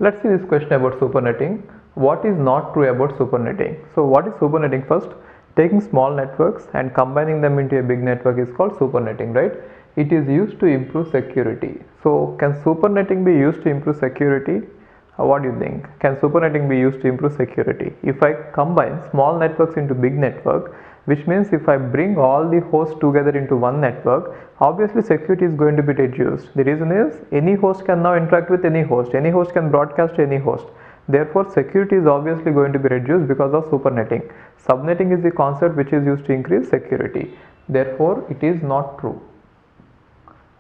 Let's see this question about supernetting. What is not true about supernetting? So what is supernetting first? Taking small networks and combining them into a big network is called supernetting, right? It is used to improve security. So can supernetting be used to improve security? What do you think? Can supernetting be used to improve security? If I combine small networks into big network, which means if I bring all the hosts together into one network, obviously security is going to be reduced. The reason is any host can now interact with any host can broadcast to any host. Therefore, security is obviously going to be reduced because of supernetting. Subnetting is the concept which is used to increase security. Therefore, it is not true.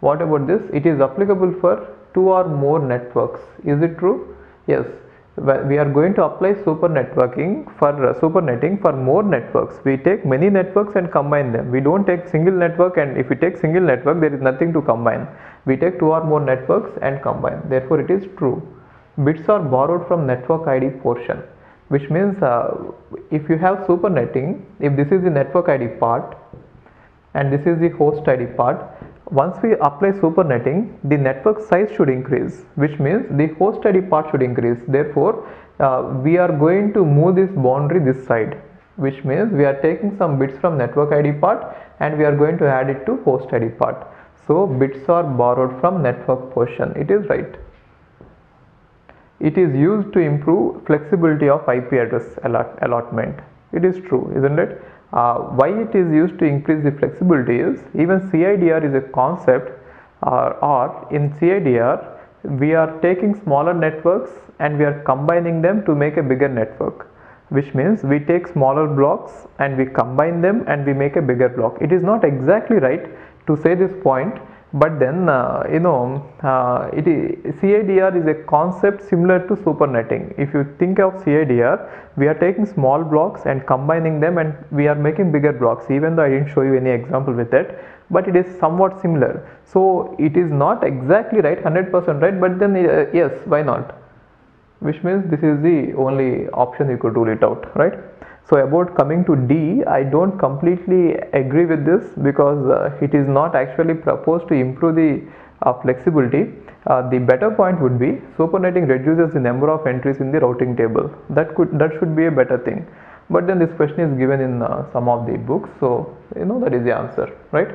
What about this? It is applicable for two or more networks. Is it true? Yes. We are going to apply supernetting for more networks. We take many networks and combine them. We don't take single network, and if we take single network, there is nothing to combine. We take two or more networks and combine. Therefore, it is true. Bits are borrowed from network ID portion, which means if you have supernetting, if this is the network ID part and this is the host ID part, once we apply supernetting, the network size should increase, which means the host ID part should increase. Therefore, we are going to move this boundary this side, which means we are taking some bits from network ID part and we are going to add it to host ID part. So bits are borrowed from network portion. It is right. It is used to improve flexibility of IP address allotment. It is true, isn't it? Why it is used to increase the flexibility is, even CIDR is a concept, or in CIDR we are taking smaller networks and we are combining them to make a bigger network, which means we take smaller blocks and we combine them and we make a bigger block. It is not exactly right to say this point, but then CIDR is a concept similar to supernetting. If you think of CIDR, we are taking small blocks and combining them and we are making bigger blocks, even though I didn't show you any example with it, but it is somewhat similar. So it is not exactly right, 100% right, but then yes, why not? Which means this is the only option you could rule it out, right? So about coming to D, I don't completely agree with this because it is not actually proposed to improve the flexibility. The better point would be supernetting reduces the number of entries in the routing table. That should be a better thing. But then this question is given in some of the books, so that is the answer, right?